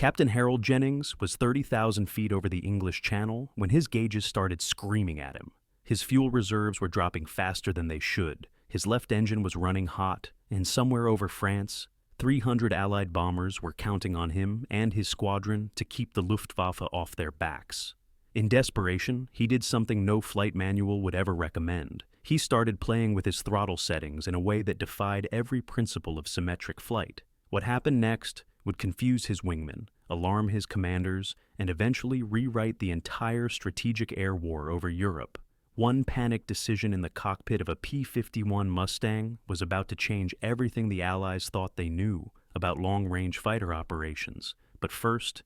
Captain Harold Jennings was 30,000 feet over the English Channel when his gauges started screaming at him. His fuel reserves were dropping faster than they should. His left engine was running hot, and somewhere over France, 300 Allied bombers were counting on him and his squadron to keep the Luftwaffe off their backs. In desperation, he did something no flight manual would ever recommend. He started playing with his throttle settings in a way that defied every principle of symmetric flight. What happened next would confuse his wingmen, alarm his commanders, and eventually rewrite the entire strategic air war over Europe. One panicked decision in the cockpit of a P-51 Mustang was about to change everything the Allies thought they knew about long-range fighter operations. But first,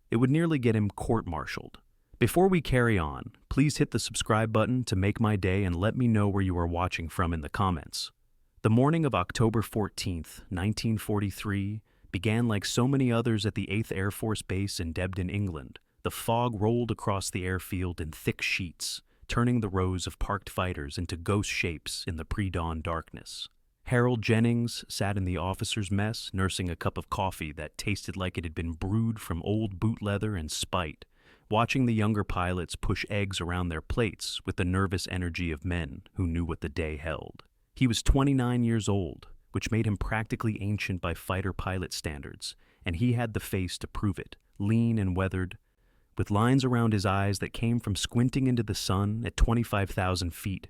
it would nearly get him court-martialed. Before we carry on, please hit the subscribe button to make my day and let me know where you are watching from in the comments. The morning of October 14th, 1943, began like so many others at the 8th Air Force Base in Debden, England. The fog rolled across the airfield in thick sheets, turning the rows of parked fighters into ghost shapes in the pre-dawn darkness. Harold Jennings sat in the officer's mess, nursing a cup of coffee that tasted like it had been brewed from old boot leather and spite, watching the younger pilots push eggs around their plates with the nervous energy of men who knew what the day held. He was 29 years old, which made him practically ancient by fighter pilot standards, and he had the face to prove it, lean and weathered, with lines around his eyes that came from squinting into the sun at 25,000 feet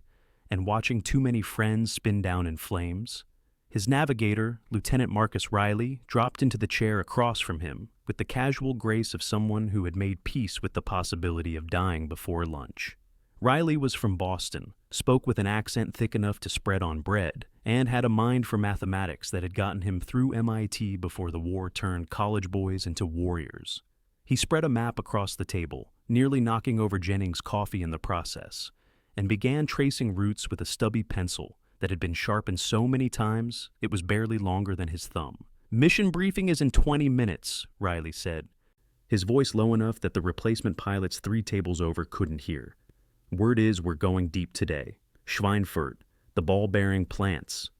and watching too many friends spin down in flames. His navigator, Lieutenant Marcus Riley, dropped into the chair across from him with the casual grace of someone who had made peace with the possibility of dying before lunch. Riley was from Boston, spoke with an accent thick enough to spread on bread, and had a mind for mathematics that had gotten him through MIT before the war turned college boys into warriors. He spread a map across the table, nearly knocking over Jennings' coffee in the process, and began tracing routes with a stubby pencil that had been sharpened so many times it was barely longer than his thumb. "Mission briefing is in 20 minutes, Riley said, his voice low enough that the replacement pilots 3 tables over couldn't hear. "Word is we're going deep today. Schweinfurt, the ball-bearing plants."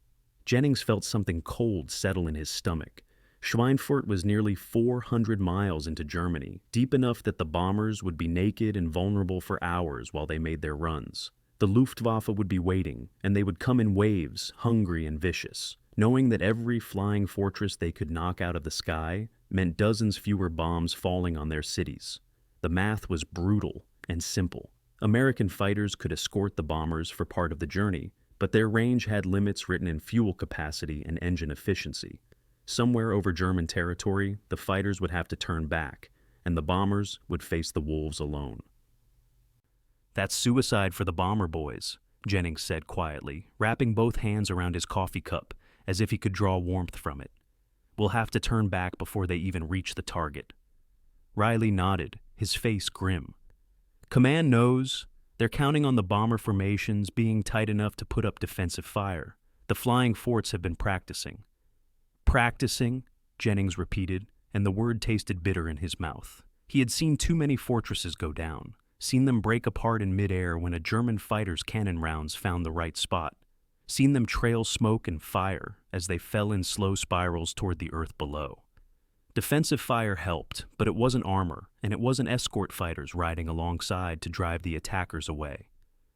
Jennings felt something cold settle in his stomach. Schweinfurt was nearly 400 miles into Germany, deep enough that the bombers would be naked and vulnerable for hours while they made their runs. The Luftwaffe would be waiting, and they would come in waves, hungry and vicious, knowing that every flying fortress they could knock out of the sky meant dozens fewer bombs falling on their cities. The math was brutal and simple. American fighters could escort the bombers for part of the journey, but their range had limits written in fuel capacity and engine efficiency. Somewhere over German territory, the fighters would have to turn back, and the bombers would face the wolves alone. "That's suicide for the bomber boys," Jennings said quietly, wrapping both hands around his coffee cup as if he could draw warmth from it. "We'll have to turn back before they even reach the target." Riley nodded, his face grim. "Command knows. They're counting on the bomber formations being tight enough to put up defensive fire. The flying forts have been practicing." "Practicing," Jennings repeated, and the word tasted bitter in his mouth. He had seen too many fortresses go down, seen them break apart in midair when a German fighter's cannon rounds found the right spot, seen them trail smoke and fire as they fell in slow spirals toward the earth below. Defensive fire helped, but it wasn't armor, and it wasn't escort fighters riding alongside to drive the attackers away.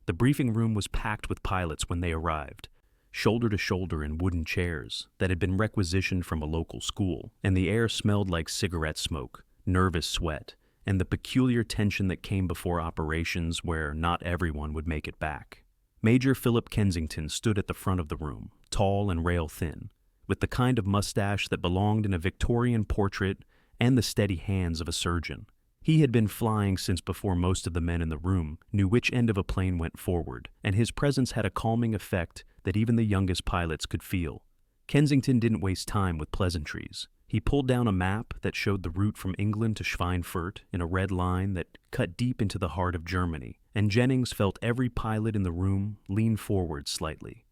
The briefing room was packed with pilots when they arrived, shoulder to shoulder in wooden chairs that had been requisitioned from a local school, and the air smelled like cigarette smoke, nervous sweat, and the peculiar tension that came before operations where not everyone would make it back. Major Philip Kensington stood at the front of the room, tall and rail-thin, with the kind of mustache that belonged in a Victorian portrait and the steady hands of a surgeon. He had been flying since before most of the men in the room knew which end of a plane went forward, and his presence had a calming effect that even the youngest pilots could feel. Kensington didn't waste time with pleasantries. He pulled down a map that showed the route from England to Schweinfurt in a red line that cut deep into the heart of Germany, and Jennings felt every pilot in the room lean forward slightly,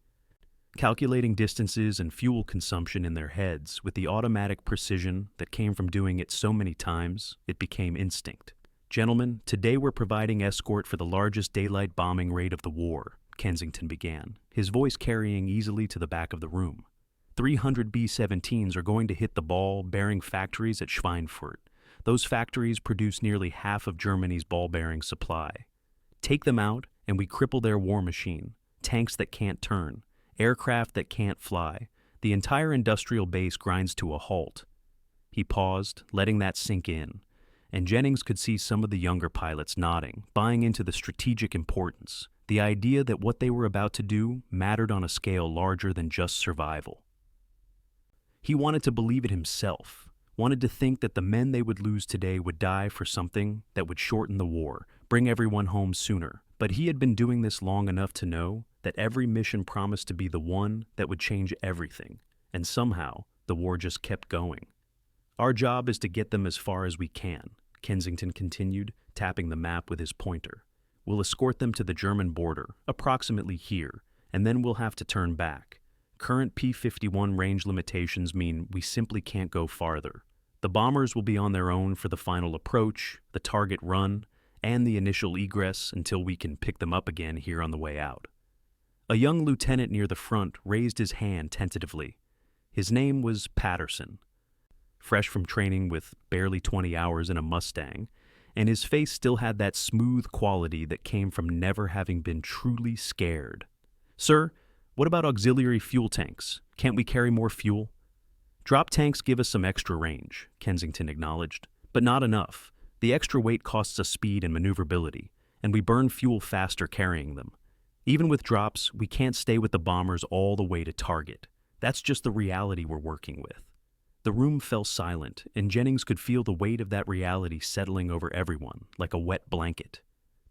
calculating distances and fuel consumption in their heads with the automatic precision that came from doing it so many times it became instinct. "Gentlemen, today we're providing escort for the largest daylight bombing raid of the war," Kensington began, his voice carrying easily to the back of the room. 300 B-17s are going to hit the ball-bearing factories at Schweinfurt. Those factories produce nearly half of Germany's ball bearing supply. Take them out, and we cripple their war machine. Tanks that can't turn, aircraft that can't fly. The entire industrial base grinds to a halt. He paused, letting that sink in, and Jennings could see some of the younger pilots nodding, buying into the strategic importance, the idea that what they were about to do mattered on a scale larger than just survival. He wanted to believe it himself, wanted to think that the men they would lose today would die for something that would shorten the war, bring everyone home sooner. But he had been doing this long enough to know that every mission promised to be the one that would change everything, and somehow the war just kept going. Our job is to get them as far as we can, Kensington continued, tapping the map with his pointer. We'll escort them to the German border, approximately here, and then we'll have to turn back. Current P-51 range limitations mean we simply can't go farther. The bombers will be on their own for the final approach, the target run, and the initial egress until we can pick them up again here on the way out. A young lieutenant near the front raised his hand tentatively. His name was Patterson. Fresh from training with barely 20 hours in a Mustang, and his face still had that smooth quality that came from never having been truly scared. "Sir, what about auxiliary fuel tanks? Can't we carry more fuel?" "Drop tanks give us some extra range," Kensington acknowledged, "but not enough. The extra weight costs us speed and maneuverability, and we burn fuel faster carrying them. Even with drops, we can't stay with the bombers all the way to target. That's just the reality we're working with." The room fell silent, and Jennings could feel the weight of that reality settling over everyone like a wet blanket.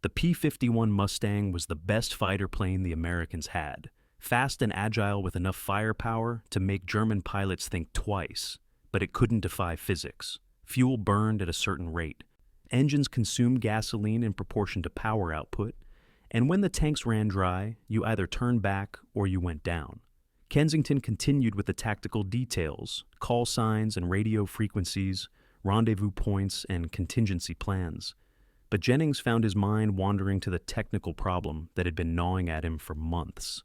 The P-51 Mustang was the best fighter plane the Americans had, fast and agile with enough firepower to make German pilots think twice, but it couldn't defy physics. Fuel burned at a certain rate. Engines consumed gasoline in proportion to power output, and when the tanks ran dry, you either turned back or you went down. Kensington continued with the tactical details, call signs and radio frequencies, rendezvous points, and contingency plans. But Jennings found his mind wandering to the technical problem that had been gnawing at him for months.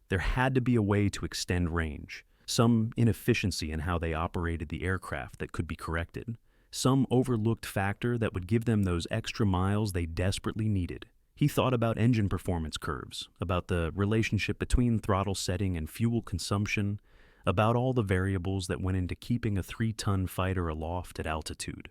There had to be a way to extend range, some inefficiency in how they operated the aircraft that could be corrected, some overlooked factor that would give them those extra miles they desperately needed. He thought about engine performance curves, about the relationship between throttle setting and fuel consumption, about all the variables that went into keeping a 3-ton fighter aloft at altitude.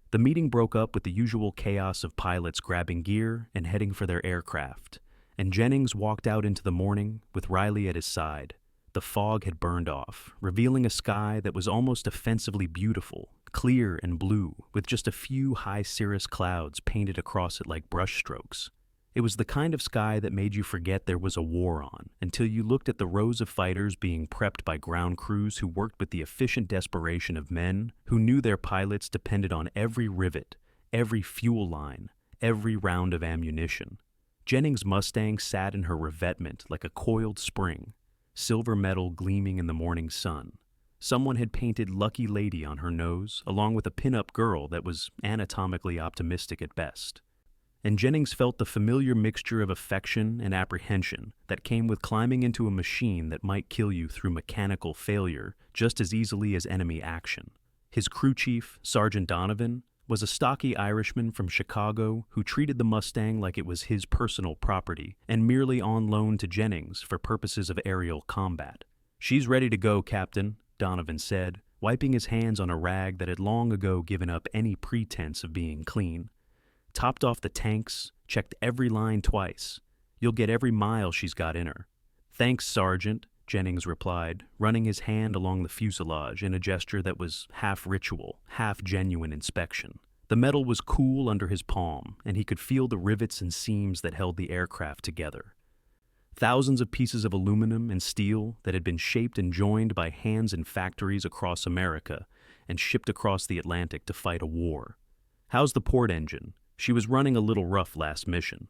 The meeting broke up with the usual chaos of pilots grabbing gear and heading for their aircraft, and Jennings walked out into the morning with Riley at his side. The fog had burned off, revealing a sky that was almost offensively beautiful, clear and blue, with just a few high cirrus clouds painted across it like brushstrokes. It was the kind of sky that made you forget there was a war on, until you looked at the rows of fighters being prepped by ground crews who worked with the efficient desperation of men who knew their pilots depended on every rivet, every fuel line, every round of ammunition. Jennings' Mustang sat in her revetment like a coiled spring, silver metal gleaming in the morning sun. Someone had painted Lucky Lady on her nose, along with a pin-up girl that was anatomically optimistic at best. And Jennings felt the familiar mixture of affection and apprehension that came with climbing into a machine that might kill you through mechanical failure just as easily as enemy action. His crew chief, Sergeant Donovan, was a stocky Irishman from Chicago who treated the Mustang like it was his personal property and merely on loan to Jennings for purposes of aerial combat. "She's ready to go, Captain," Donovan said, wiping his hands on a rag that had long ago given up any pretense of being clean. "Topped off the tanks, checked every line twice. You'll get every mile she's got in her." "Thanks, Sergeant," Jennings replied, running his hand along the fuselage in a gesture that was half ritual, half genuine inspection. The metal was cool under his palm, and he could feel the rivets and seams that held the aircraft together. Thousands of pieces of aluminum and steel that had been shaped and joined by hands in factories across America and shipped across the Atlantic to fight a war. "How's the port engine? She was running a little rough last mission."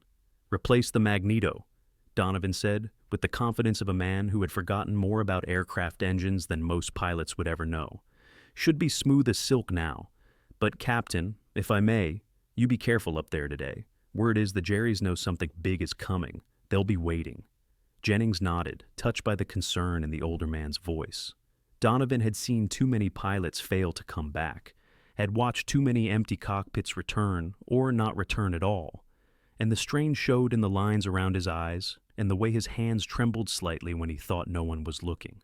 "Replace the magneto," Donovan said, with the confidence of a man who had forgotten more about aircraft engines than most pilots would ever know. "Should be smooth as silk now. But, Captain, if I may, you be careful up there today. Word is the Jerrys know something big is coming. They'll be waiting." Jennings nodded, touched by the concern in the older man's voice. Donovan had seen too many pilots fail to come back, had watched too many empty cockpits return or not return at all, and the strain showed in the lines around his eyes and the way his hands trembled slightly when he thought no one was looking.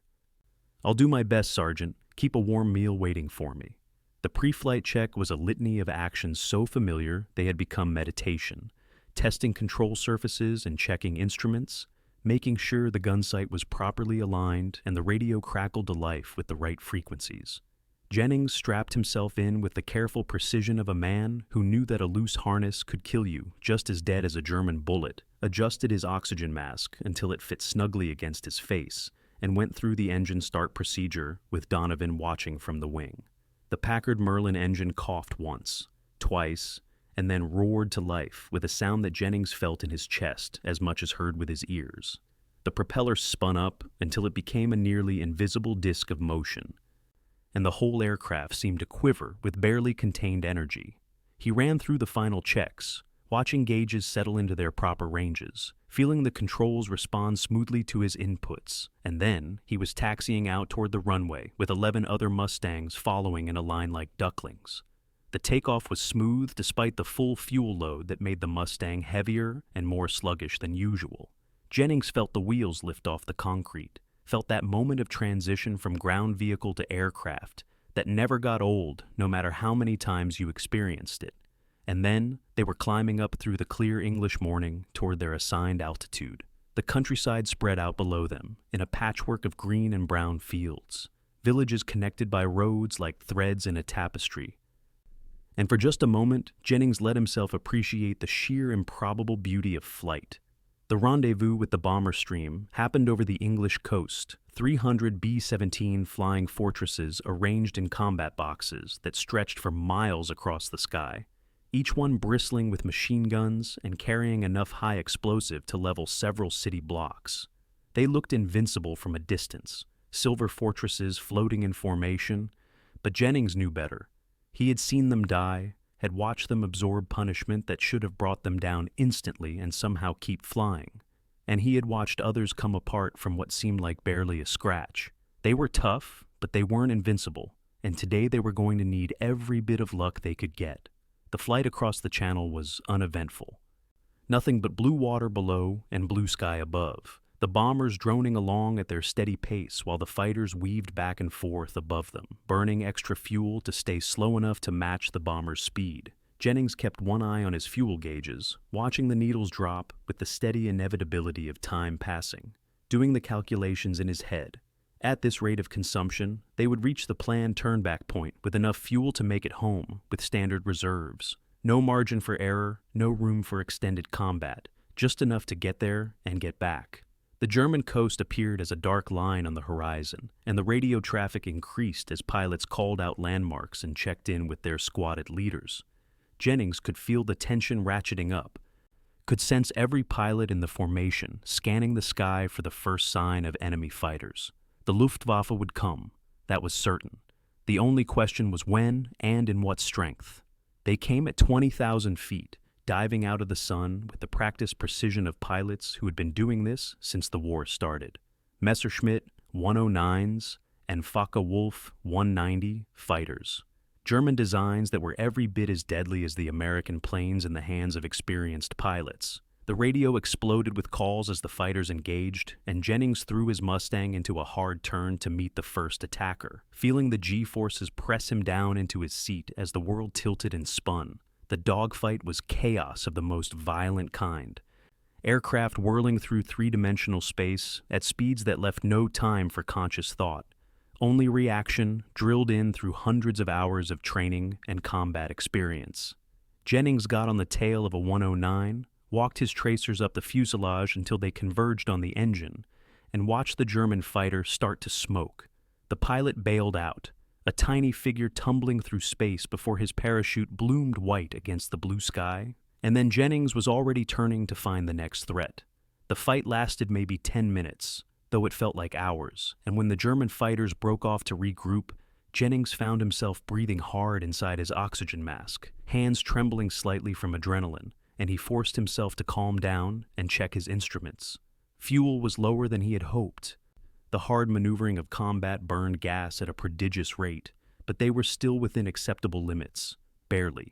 "I'll do my best, Sergeant. Keep a warm meal waiting for me." The pre-flight check was a litany of actions so familiar they had become meditation, testing control surfaces and checking instruments, making sure the gun sight was properly aligned and the radio crackled to life with the right frequencies. Jennings strapped himself in with the careful precision of a man who knew that a loose harness could kill you just as dead as a German bullet, adjusted his oxygen mask until it fit snugly against his face, and went through the engine start procedure with Donovan watching from the wing. The Packard Merlin engine coughed once, twice, and then roared to life with a sound that Jennings felt in his chest as much as heard with his ears. The propeller spun up until it became a nearly invisible disk of motion, and the whole aircraft seemed to quiver with barely contained energy. He ran through the final checks, watching gauges settle into their proper ranges, feeling the controls respond smoothly to his inputs, and then he was taxiing out toward the runway with 11 other Mustangs following in a line like ducklings. The takeoff was smooth despite the full fuel load that made the Mustang heavier and more sluggish than usual. Jennings felt the wheels lift off the concrete, felt that moment of transition from ground vehicle to aircraft that never got old no matter how many times you experienced it. And then they were climbing up through the clear English morning toward their assigned altitude. The countryside spread out below them in a patchwork of green and brown fields, villages connected by roads like threads in a tapestry. And for just a moment, Jennings let himself appreciate the sheer improbable beauty of flight. The rendezvous with the bomber stream happened over the English coast, 300 B-17 flying fortresses arranged in combat boxes that stretched for miles across the sky, each one bristling with machine guns and carrying enough high explosive to level several city blocks. They looked invincible from a distance, silver fortresses floating in formation, but Jennings knew better. He had seen them die, had watched them absorb punishment that should have brought them down instantly and somehow keep flying, and he had watched others come apart from what seemed like barely a scratch. They were tough, but they weren't invincible, and today they were going to need every bit of luck they could get. The flight across the channel was uneventful. Nothing but blue water below and blue sky above, the bombers droning along at their steady pace while the fighters weaved back and forth above them, burning extra fuel to stay slow enough to match the bomber's speed. Jennings kept one eye on his fuel gauges, watching the needles drop with the steady inevitability of time passing, doing the calculations in his head. At this rate of consumption, they would reach the planned turnback point with enough fuel to make it home with standard reserves. No margin for error, no room for extended combat, just enough to get there and get back. The German coast appeared as a dark line on the horizon, and the radio traffic increased as pilots called out landmarks and checked in with their squatted leaders. Jennings could feel the tension ratcheting up, could sense every pilot in the formation scanning the sky for the first sign of enemy fighters. The Luftwaffe would come, that was certain. The only question was when and in what strength. They came at 20,000 feet, diving out of the sun with the practiced precision of pilots who had been doing this since the war started. Messerschmitt 109s and Focke-Wulf 190 fighters. German designs that were every bit as deadly as the American planes in the hands of experienced pilots. The radio exploded with calls as the fighters engaged, and Jennings threw his Mustang into a hard turn to meet the first attacker, feeling the G-forces press him down into his seat as the world tilted and spun. The dogfight was chaos of the most violent kind. Aircraft whirling through three-dimensional space at speeds that left no time for conscious thought. Only reaction drilled in through hundreds of hours of training and combat experience. Jennings got on the tail of a 109, walked his tracers up the fuselage until they converged on the engine, and watched the German fighter start to smoke. The pilot bailed out, a tiny figure tumbling through space before his parachute bloomed white against the blue sky, and then Jennings was already turning to find the next threat. The fight lasted maybe 10 minutes, though it felt like hours, and when the German fighters broke off to regroup, Jennings found himself breathing hard inside his oxygen mask, hands trembling slightly from adrenaline, and he forced himself to calm down and check his instruments. Fuel was lower than he had hoped. The hard maneuvering of combat burned gas at a prodigious rate, but they were still within acceptable limits. Barely.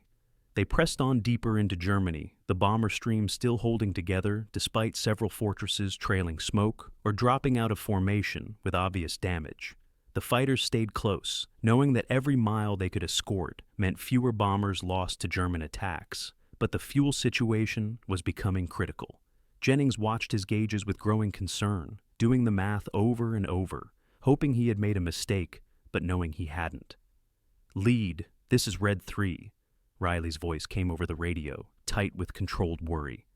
They pressed on deeper into Germany, the bomber stream still holding together despite several fortresses trailing smoke or dropping out of formation with obvious damage. The fighters stayed close, knowing that every mile they could escort meant fewer bombers lost to German attacks. But the fuel situation was becoming critical. Jennings watched his gauges with growing concern, doing the math over and over, hoping he had made a mistake, but knowing he hadn't. "Lead, this is Red 3. Riley's voice came over the radio, tight with controlled worry.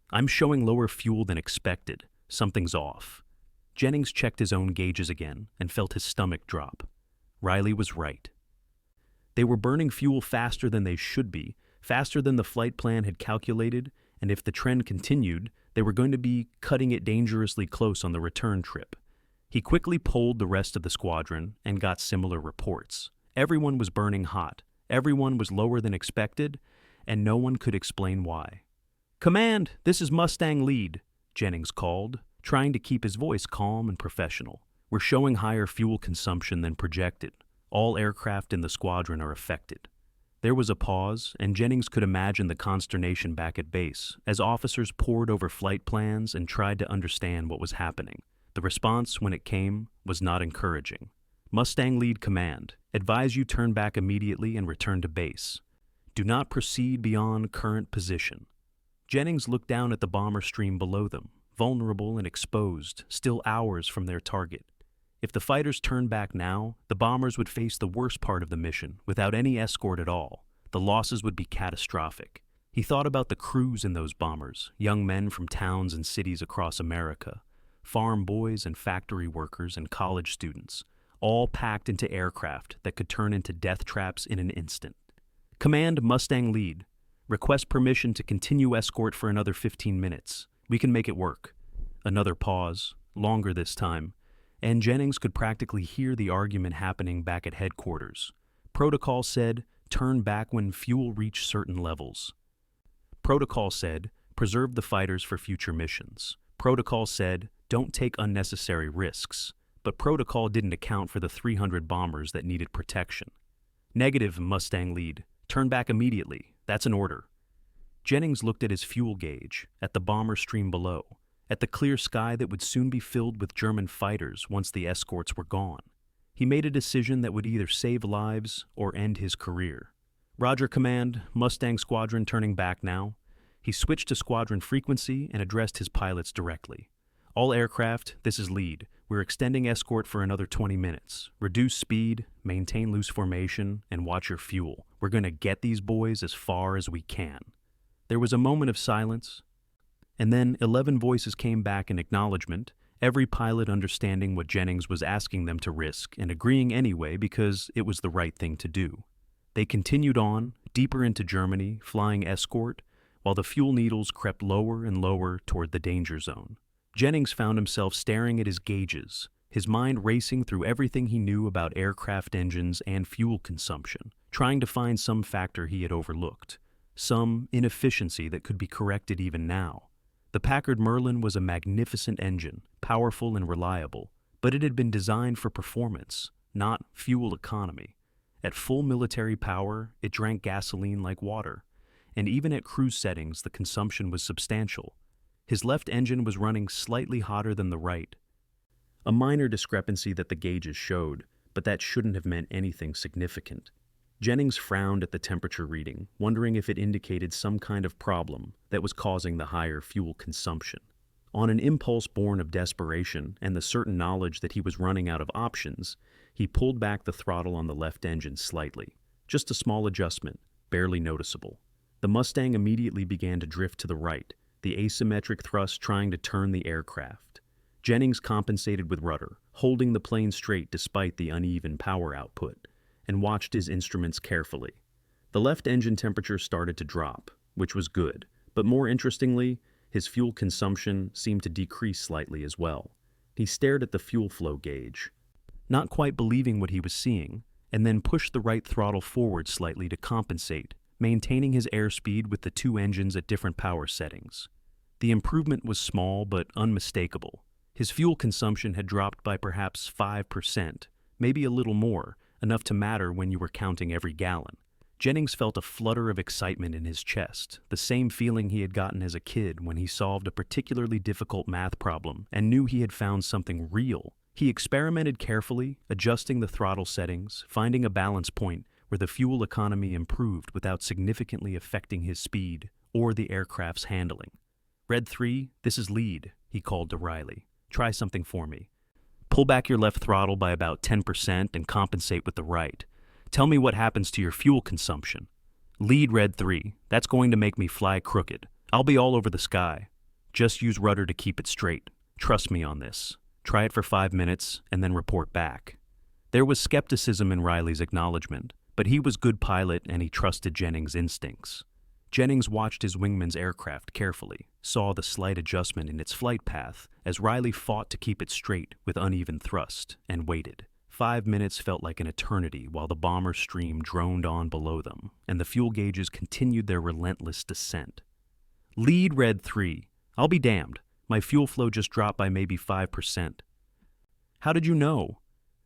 "I'm showing lower fuel than expected. Something's off." Jennings checked his own gauges again and felt his stomach drop. Riley was right. They were burning fuel faster than they should be, faster than the flight plan had calculated, and if the trend continued, they were going to be cutting it dangerously close on the return trip. He quickly polled the rest of the squadron and got similar reports. Everyone was burning hot, everyone was lower than expected, and no one could explain why. "Command, this is Mustang Lead," Jennings called, trying to keep his voice calm and professional. "We're showing higher fuel consumption than projected. All aircraft in the squadron are affected." There was a pause, and Jennings could imagine the consternation back at base as officers pored over flight plans and tried to understand what was happening. The response, when it came, was not encouraging. "Mustang Lead Command, advise you turn back immediately and return to base. Do not proceed beyond current position." Jennings looked down at the bomber stream below them, vulnerable and exposed, still hours from their target. If the fighters turned back now, the bombers would face the worst part of the mission without any escort at all. The losses would be catastrophic. He thought about the crews in those bombers, young men from towns and cities across America, farm boys and factory workers and college students, all packed into aircraft that could turn into death traps in an instant. "Command, Mustang Lead. Request permission to continue escort for another 15 minutes. We can make it work." Another pause, longer this time, and Jennings could practically hear the argument happening back at headquarters. Protocol said, "Turn back when fuel reached certain levels." Protocol said, "Preserve the fighters for future missions." Protocol said, "Don't take unnecessary risks." But protocol didn't account for the 300 bombers that needed protection. "Negative, Mustang Lead. Turn back immediately. That's an order." Jennings looked at his fuel gauge, at the bomber stream below, at the clear sky that would soon be filled with German fighters once the escorts were gone. He made a decision that would either save lives or end his career. "Roger, Command. Mustang Squadron turning back now." He switched to squadron frequency and addressed his pilots directly. "All aircraft, this is Lead. We're extending escort for another 20 minutes. Reduce speed, maintain loose formation, and watch your fuel. We're going to get these boys as far as we can." There was a moment of silence, and then 11 voices came back in acknowledgement, every pilot understanding what Jennings was asking them to risk and agreeing anyway because it was the right thing to do. They continued on, deeper into Germany, flying escort, while the fuel needles crept lower and lower toward the danger zone. Jennings found himself staring at his gauges, his mind racing through everything he knew about aircraft engines and fuel consumption, trying to find some factor he had overlooked, some inefficiency that could be corrected even now. The Packard Merlin was a magnificent engine, powerful and reliable, but it had been designed for performance, not fuel economy. At full military power, it drank gasoline like water, and even at cruise settings, the consumption was substantial. His left engine was running slightly hotter than the right. A minor discrepancy that the gauges showed, but that shouldn't have meant anything significant. Jennings frowned at the temperature reading, wondering if it indicated some kind of problem that was causing the higher fuel consumption. On an impulse born of desperation and the certain knowledge that he was running out of options, he pulled back the throttle on the left engine slightly. Just a small adjustment, barely noticeable. The Mustang immediately began to drift to the right, the asymmetric thrust trying to turn the aircraft. Jennings compensated with rudder, holding the plane straight despite the uneven power output, and watched his instruments carefully. The left engine temperature started to drop, which was good, but more interestingly, his fuel consumption seemed to decrease slightly as well. He stared at the fuel flow gauge, not quite believing what he was seeing, and then pushed the right throttle forward slightly to compensate, maintaining his airspeed with the two engines at different power settings. The improvement was small but unmistakable. His fuel consumption had dropped by perhaps 5%, maybe a little more, enough to matter when you were counting every gallon. Jennings felt a flutter of excitement in his chest, the same feeling he had gotten as a kid when he solved a particularly difficult math problem and knew he had found something real. He experimented carefully, adjusting the throttle settings, finding a balance point where the fuel economy improved without significantly affecting his speed or the aircraft's handling. "Red 3, this is lead," he called to Riley. "Try something for me. Pull back your left throttle by about 10% and compensate with the right. Tell me what happens to your fuel consumption." "Lead, Red 3. That's going to make me fly crooked. I'll be all over the sky. Just use rudder to keep it straight. Trust me on this. Try it for 5 minutes and then report back." There was skepticism in Riley's acknowledgement, but he was good pilot and he trusted Jennings' instincts. Jennings watched his wingman's aircraft carefully, saw the slight adjustment in its flight path as Riley fought to keep it straight with uneven thrust, and waited. 5 minutes felt like an eternity while the bomber stream droned on below them, and the fuel gauges continued their relentless descent. "Lead, Red 3. I'll be damned. My fuel flow just dropped by maybe 5%. "How did you know?"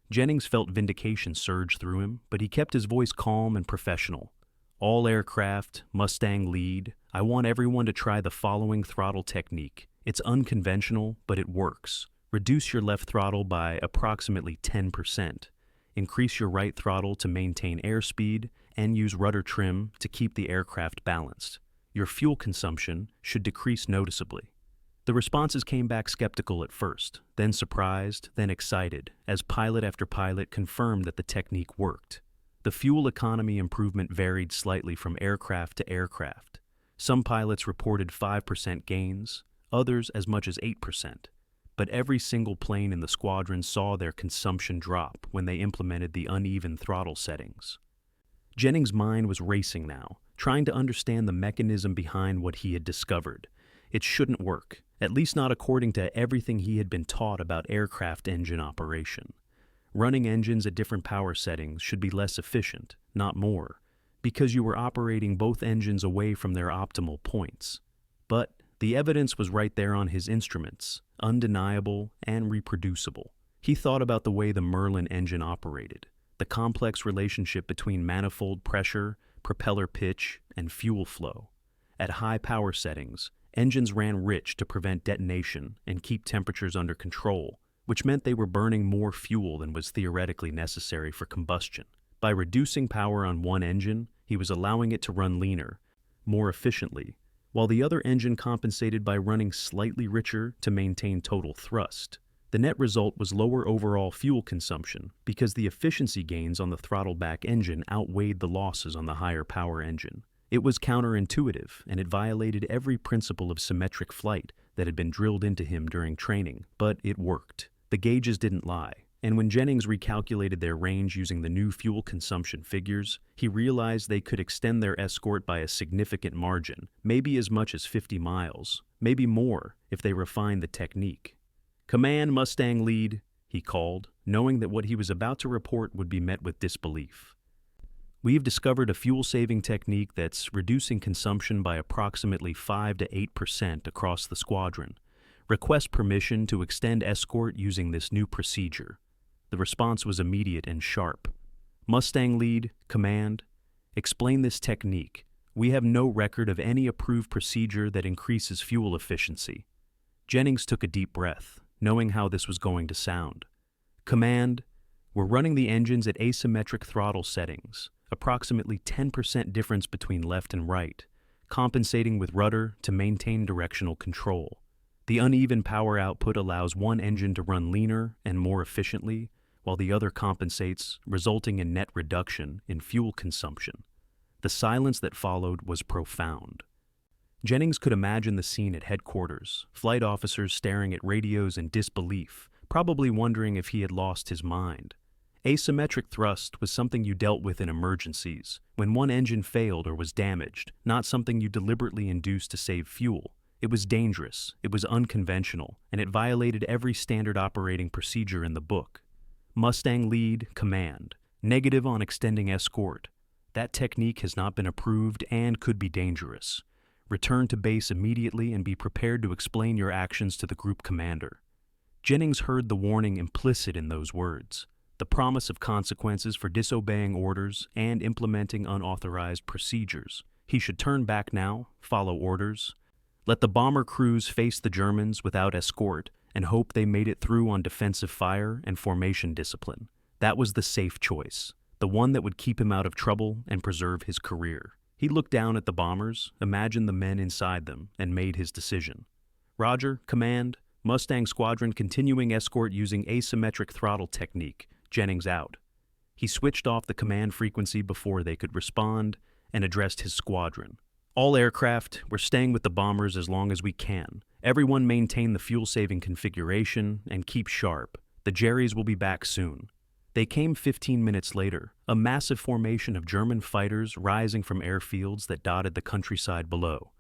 Jennings felt vindication surge through him, but he kept his voice calm and professional. "All aircraft, Mustang lead. I want everyone to try the following throttle technique. It's unconventional, but it works. Reduce your left throttle by approximately 10%. Increase your right throttle to maintain airspeed, and use rudder trim to keep the aircraft balanced. Your fuel consumption should decrease noticeably." The responses came back skeptical at first, then surprised, then excited, as pilot after pilot confirmed that the technique worked. The fuel economy improvement varied slightly from aircraft to aircraft. Some pilots reported 5% gains, others as much as 8%. But every single plane in the squadron saw their consumption drop when they implemented the uneven throttle settings. Jennings' mind was racing now, trying to understand the mechanism behind what he had discovered. It shouldn't work, at least not according to everything he had been taught about aircraft engine operation. Running engines at different power settings should be less efficient, not more, because you were operating both engines away from their optimal points. But the evidence was right there on his instruments, undeniable and reproducible. He thought about the way the Merlin engine operated, the complex relationship between manifold pressure, propeller pitch, and fuel flow. At high power settings, engines ran rich to prevent detonation and keep temperatures under control, which meant they were burning more fuel than was theoretically necessary for combustion. By reducing power on one engine, he was allowing it to run leaner, more efficiently, while the other engine compensated by running slightly richer to maintain total thrust. The net result was lower overall fuel consumption because the efficiency gains on the throttle-back engine outweighed the losses on the higher power engine. It was counterintuitive, and it violated every principle of symmetric flight that had been drilled into him during training, but it worked. The gauges didn't lie, and when Jennings recalculated their range using the new fuel consumption figures, he realized they could extend their escort by a significant margin, maybe as much as 50 miles, maybe more if they refined the technique. "Command, Mustang lead," he called, knowing that what he was about to report would be met with disbelief. "We've discovered a fuel-saving technique that's reducing consumption by approximately 5 to 8% across the squadron. Request permission to extend escort using this new procedure." The response was immediate and sharp. "Mustang lead, command, explain this technique. We have no record of any approved procedure that increases fuel efficiency." Jennings took a deep breath, knowing how this was going to sound. "Command, we're running the engines at asymmetric throttle settings, approximately 10% difference between left and right, compensating with rudder to maintain directional control. The uneven power output allows one engine to run leaner and more efficiently, while the other compensates, resulting in net reduction in fuel consumption." The silence that followed was profound. Jennings could imagine the scene at headquarters, flight officers staring at radios in disbelief, probably wondering if he had lost his mind. Asymmetric thrust was something you dealt with in emergencies, when one engine failed or was damaged, not something you deliberately induced to save fuel. It was dangerous, it was unconventional, and it violated every standard operating procedure in the book. "Mustang lead, command. Negative on extending escort. That technique has not been approved and could be dangerous. Return to base immediately and be prepared to explain your actions to the group commander." Jennings heard the warning implicit in those words, the promise of consequences for disobeying orders and implementing unauthorized procedures. He should turn back now, follow orders, let the bomber crews face the Germans without escort, and hope they made it through on defensive fire and formation discipline. That was the safe choice, the one that would keep him out of trouble and preserve his career. He looked down at the bombers, imagined the men inside them, and made his decision. Roger, command, Mustang Squadron continuing escort using asymmetric throttle technique, Jennings out. He switched off the command frequency before they could respond and addressed his squadron. All aircraft, we're staying with the bombers as long as we can. Everyone maintain the fuel-saving configuration and keep sharp. The Jerrys will be back soon. They came 15 minutes later, a massive formation of German fighters rising from airfields that dotted the countryside below.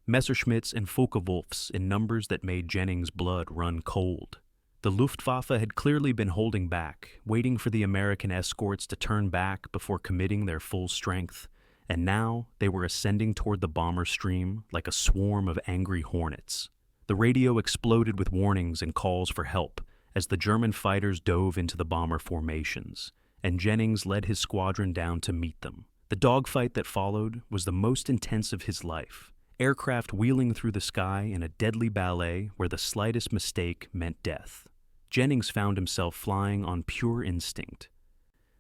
Messerschmitts and Focke-Wulfs in numbers that made Jennings' blood run cold. The Luftwaffe had clearly been holding back, waiting for the American escorts to turn back before committing their full strength, and now they were ascending toward the bomber stream like a swarm of angry hornets. The radio exploded with warnings and calls for help as the German fighters dove into the bomber formations, and Jennings led his squadron down to meet them. The dogfight that followed was the most intense of his life, aircraft wheeling through the sky in a deadly ballet where the slightest mistake meant death. Jennings found himself flying on pure instinct,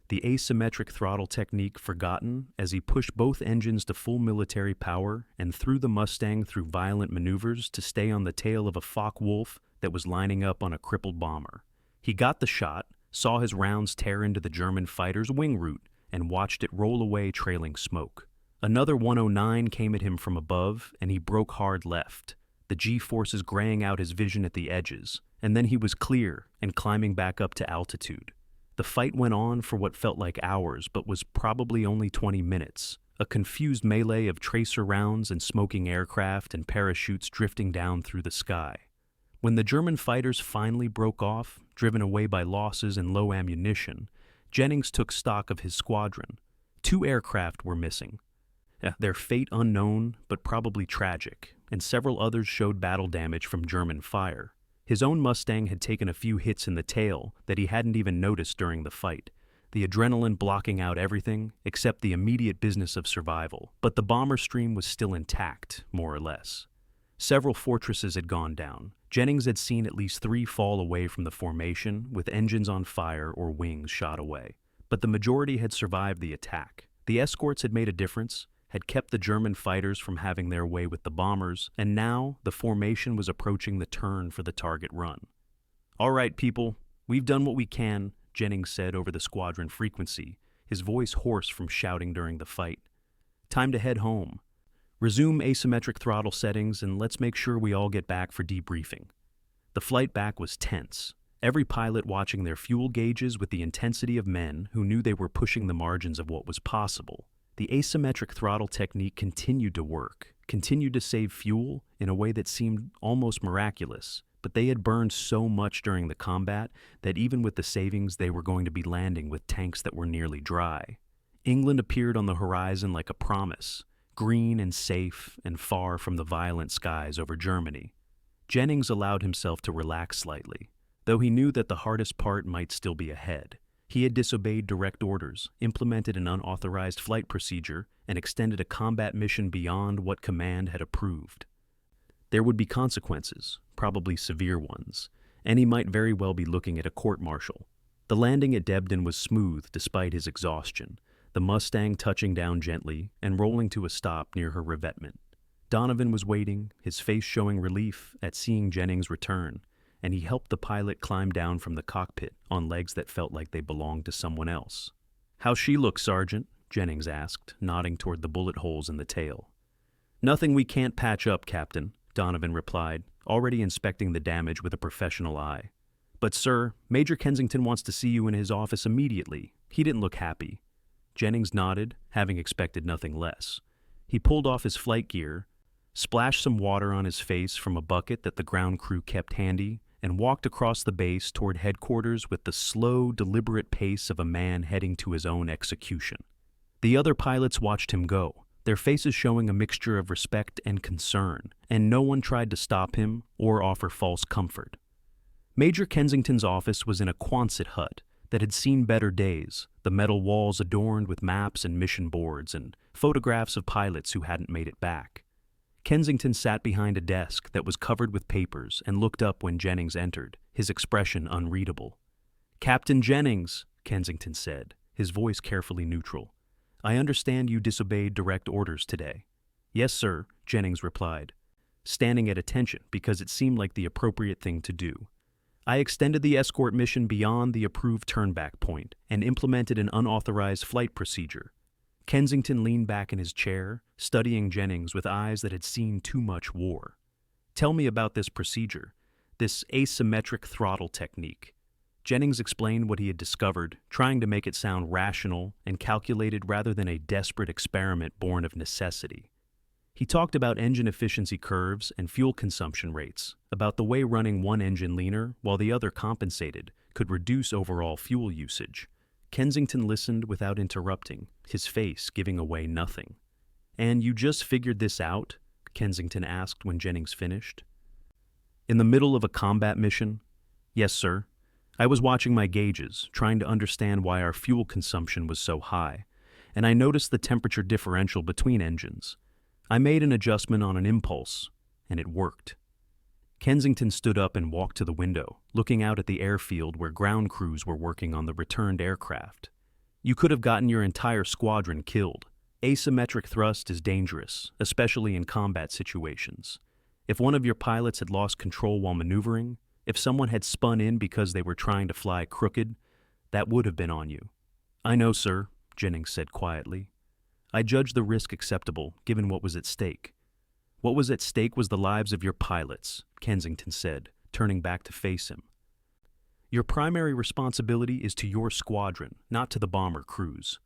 the asymmetric throttle technique forgotten as he pushed both engines to full military power and threw the Mustang through violent maneuvers to stay on the tail of a Focke-Wulf that was lining up on a crippled bomber. He got the shot, saw his rounds tear into the German fighter's wing root, and watched it roll away trailing smoke. Another 109 came at him from above, and he broke hard left, the G-forces graying out his vision at the edges, and then he was clear and climbing back up to altitude. The fight went on for what felt like hours, but was probably only 20 minutes, a confused melee of tracer rounds and smoking aircraft and parachutes drifting down through the sky. When the German fighters finally broke off, driven away by losses and low ammunition, Jennings took stock of his squadron. 2 aircraft were missing. Their fate unknown, but probably tragic, and several others showed battle damage from German fire. His own Mustang had taken a few hits in the tail that he hadn't even noticed during the fight, the adrenaline blocking out everything except the immediate business of survival. But the bomber stream was still intact, more or less. Several fortresses had gone down. Jennings had seen at least 3 fall away from the formation, with engines on fire or wings shot away. But the majority had survived the attack. The escorts had made a difference, had kept the German fighters from having their way with the bombers, and now the formation was approaching the turn for the target run. "All right, people, we've done what we can," Jennings said over the squadron frequency, his voice hoarse from shouting during the fight. "Time to head home. Resume asymmetric throttle settings and let's make sure we all get back for debriefing." The flight back was tense, every pilot watching their fuel gauges with the intensity of men who knew they were pushing the margins of what was possible. The asymmetric throttle technique continued to work, continued to save fuel in a way that seemed almost miraculous, but they had burned so much during the combat that even with the savings they were going to be landing with tanks that were nearly dry. England appeared on the horizon like a promise, green and safe and far from the violent skies over Germany. Jennings allowed himself to relax slightly, though he knew that the hardest part might still be ahead. He had disobeyed direct orders, implemented an unauthorized flight procedure, and extended a combat mission beyond what command had approved. There would be consequences, probably severe ones, and he might very well be looking at a court-martial. The landing at Debden was smooth despite his exhaustion, the Mustang touching down gently and rolling to a stop near her revetment. Donovan was waiting, his face showing relief at seeing Jennings return, and he helped the pilot climb down from the cockpit on legs that felt like they belonged to someone else. "How's she look, Sergeant?" Jennings asked, nodding toward the bullet holes in the tail. "Nothing we can't patch up, Captain," Donovan replied, already inspecting the damage with a professional eye. "But, sir, Major Kensington wants to see you in his office immediately. He didn't look happy." Jennings nodded, having expected nothing less. He pulled off his flight gear, splashed some water on his face from a bucket that the ground crew kept handy, and walked across the base toward headquarters with the slow, deliberate pace of a man heading to his own execution. The other pilots watched him go, their faces showing a mixture of respect and concern, and no one tried to stop him or offer false comfort. Major Kensington's office was in a Quonset hut, that had seen better days, the metal walls adorned with maps and mission boards and photographs of pilots who hadn't made it back. Kensington sat behind a desk that was covered with papers and looked up when Jennings entered, his expression unreadable. "Captain Jennings," Kensington said, his voice carefully neutral. "I understand you disobeyed direct orders today." "Yes, sir," Jennings replied, standing at attention because it seemed like the appropriate thing to do. "I extended the escort mission beyond the approved turnback point and implemented an unauthorized flight procedure." Kensington leaned back in his chair, studying Jennings with eyes that had seen too much war. "Tell me about this procedure, this asymmetric throttle technique." Jennings explained what he had discovered, trying to make it sound rational and calculated rather than a desperate experiment born of necessity. He talked about engine efficiency curves and fuel consumption rates, about the way running one engine leaner while the other compensated could reduce overall fuel usage. Kensington listened without interrupting, his face giving away nothing. "And you just figured this out?" Kensington asked when Jennings finished. "In the middle of a combat mission?" "Yes, sir. I was watching my gauges, trying to understand why our fuel consumption was so high, and I noticed the temperature differential between engines. I made an adjustment on an impulse, and it worked." Kensington stood up and walked to the window, looking out at the airfield where ground crews were working on the returned aircraft. "You could have gotten your entire squadron killed. Asymmetric thrust is dangerous, especially in combat situations. If one of your pilots had lost control while maneuvering, if someone had spun in because they were trying to fly crooked, that would have been on you." "I know, sir," Jennings said quietly. "I judged the risk acceptable, given what was at stake." "What was at stake was the lives of your pilots," Kensington said, turning back to face him. "Your primary responsibility is to your squadron, not to the bomber crews.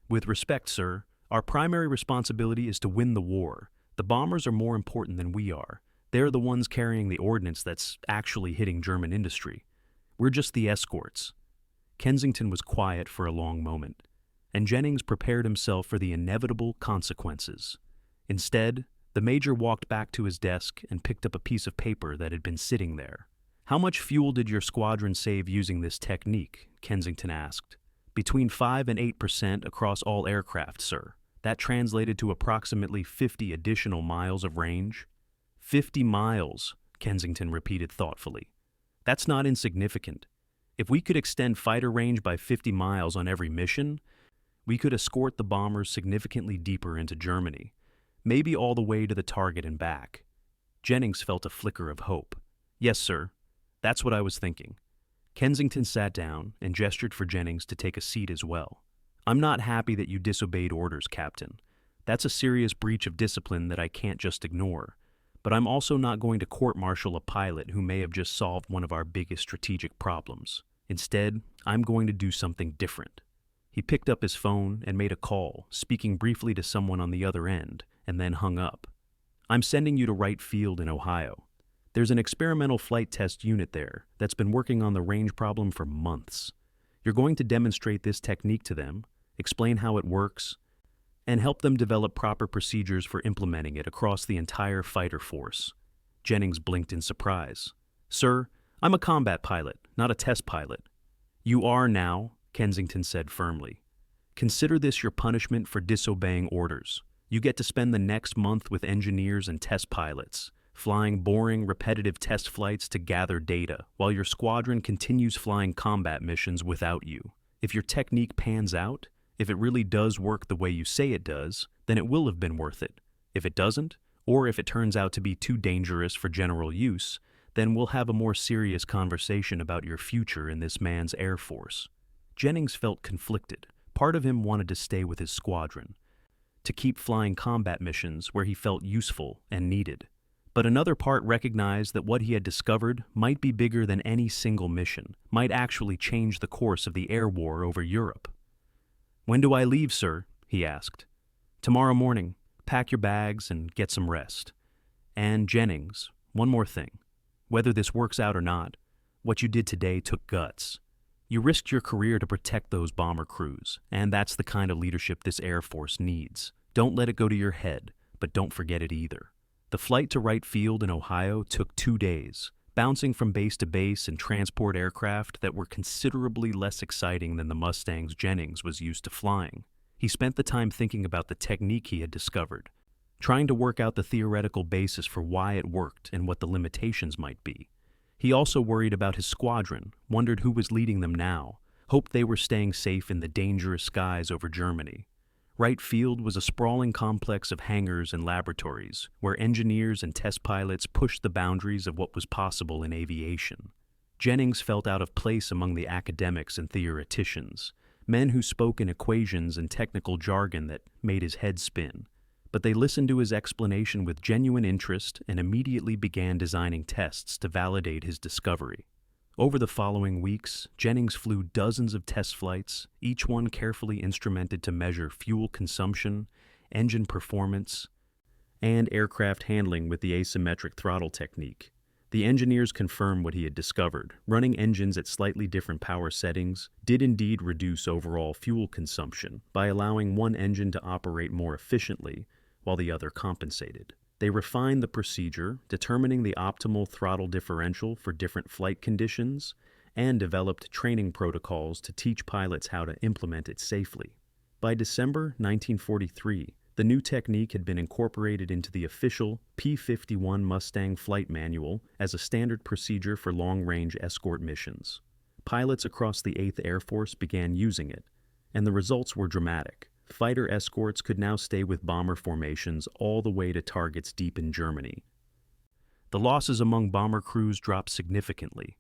With respect, sir, our primary responsibility is to win the war. The bombers are more important than we are. They're the ones carrying the ordnance that's actually hitting German industry. We're just the escorts." Kensington was quiet for a long moment, and Jennings prepared himself for the inevitable consequences. Instead, the major walked back to his desk and picked up a piece of paper that had been sitting there. "How much fuel did your squadron save using this technique?" Kensington asked. "Between 5 and 8% across all aircraft, sir. That translated to approximately 50 additional miles of range." 50 miles, Kensington repeated thoughtfully. "That's not insignificant. If we could extend fighter range by 50 miles on every mission, we could escort the bombers significantly deeper into Germany, maybe all the way to the target and back." Jennings felt a flicker of hope. "Yes, sir. That's what I was thinking." Kensington sat down and gestured for Jennings to take a seat as well. "I'm not happy that you disobeyed orders, Captain. That's a serious breach of discipline that I can't just ignore. But I'm also not going to court-martial a pilot who may have just solved one of our biggest strategic problems. Instead, I'm going to do something different." He picked up his phone and made a call, speaking briefly to someone on the other end, and then hung up. "I'm sending you to Wright Field in Ohio. There's an experimental flight test unit there that's been working on the range problem for months. You're going to demonstrate this technique to them, explain how it works, and help them develop proper procedures for implementing it across the entire fighter force." Jennings blinked in surprise. "Sir, I'm a combat pilot, not a test pilot." "You are now," Kensington said firmly. "Consider this your punishment for disobeying orders. You get to spend the next month with engineers and test pilots, flying boring, repetitive test flights to gather data, while your squadron continues flying combat missions without you. If your technique pans out, if it really does work the way you say it does, then it will have been worth it. If it doesn't, or if it turns out to be too dangerous for general use, then we'll have a more serious conversation about your future in this man's Air Force." Jennings felt conflicted. Part of him wanted to stay with his squadron, to keep flying combat missions where he felt useful and needed. But another part recognized that what he had discovered might be bigger than any single mission, might actually change the course of the air war over Europe. "When do I leave, sir?" he asked. "Tomorrow morning. Pack your bags and get some rest. And Jennings, one more thing. Whether this works out or not, what you did today took guts. You risked your career to protect those bomber crews, and that's the kind of leadership this Air Force needs. Don't let it go to your head, but don't forget it either." The flight to Wright Field in Ohio took 2 days, bouncing from base to base in transport aircraft that were considerably less exciting than the Mustangs Jennings was used to flying. He spent the time thinking about the technique he had discovered, trying to work out the theoretical basis for why it worked and what the limitations might be. He also worried about his squadron, wondered who was leading them now, hoped they were staying safe in the dangerous skies over Germany. Wright Field was a sprawling complex of hangars and laboratories, where engineers and test pilots pushed the boundaries of what was possible in aviation. Jennings felt out of place among the academics and theoreticians, men who spoke in equations and technical jargon that made his head spin. But they listened to his explanation with genuine interest and immediately began designing tests to validate his discovery. Over the following weeks, Jennings flew dozens of test flights, each one carefully instrumented to measure fuel consumption, engine performance, and aircraft handling with the asymmetric throttle technique. The engineers confirmed what he had discovered. Running engines at slightly different power settings did indeed reduce overall fuel consumption by allowing one engine to operate more efficiently while the other compensated. They refined the procedure, determining the optimal throttle differential for different flight conditions, and developed training protocols to teach pilots how to implement it safely. By December 1943, the new technique had been incorporated into the official P-51 Mustang flight manual as a standard procedure for long-range escort missions. Pilots across the 8th Air Force began using it, and the results were dramatic. Fighter escorts could now stay with bomber formations all the way to targets deep in Germany. The losses among bomber crews dropped significantly,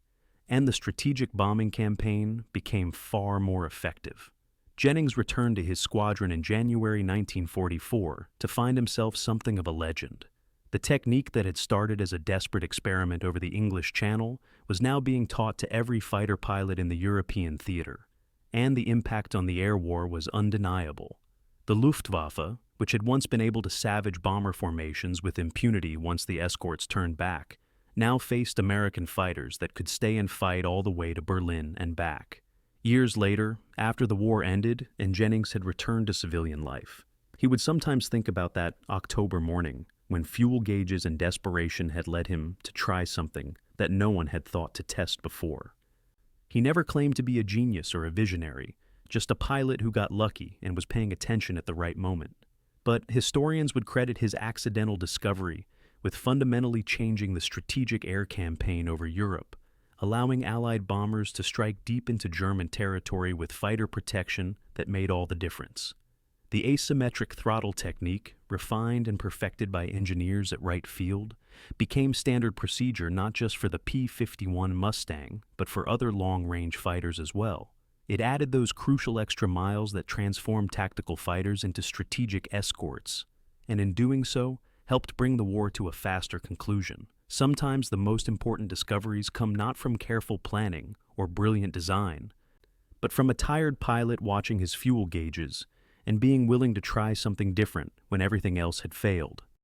and the strategic bombing campaign became far more effective. Jennings returned to his squadron in January 1944 to find himself something of a legend. The technique that had started as a desperate experiment over the English Channel was now being taught to every fighter pilot in the European theater, and the impact on the air war was undeniable. The Luftwaffe, which had once been able to savage bomber formations with impunity once the escorts turned back, now faced American fighters that could stay and fight all the way to Berlin and back. Years later, after the war ended and Jennings had returned to civilian life, he would sometimes think about that October morning when fuel gauges and desperation had led him to try something that no one had thought to test before. He never claimed to be a genius or a visionary, just a pilot who got lucky and was paying attention at the right moment. But historians would credit his accidental discovery with fundamentally changing the strategic air campaign over Europe, allowing Allied bombers to strike deep into German territory with fighter protection that made all the difference. The asymmetric throttle technique, refined and perfected by engineers at Wright Field, became standard procedure not just for the P-51 Mustang, but for other long-range fighters as well. It added those crucial extra miles that transformed tactical fighters into strategic escorts, and in doing so, helped bring the war to a faster conclusion. Sometimes the most important discoveries come not from careful planning or brilliant design, but from a tired pilot watching his fuel gauges and being willing to try something different when everything else had failed.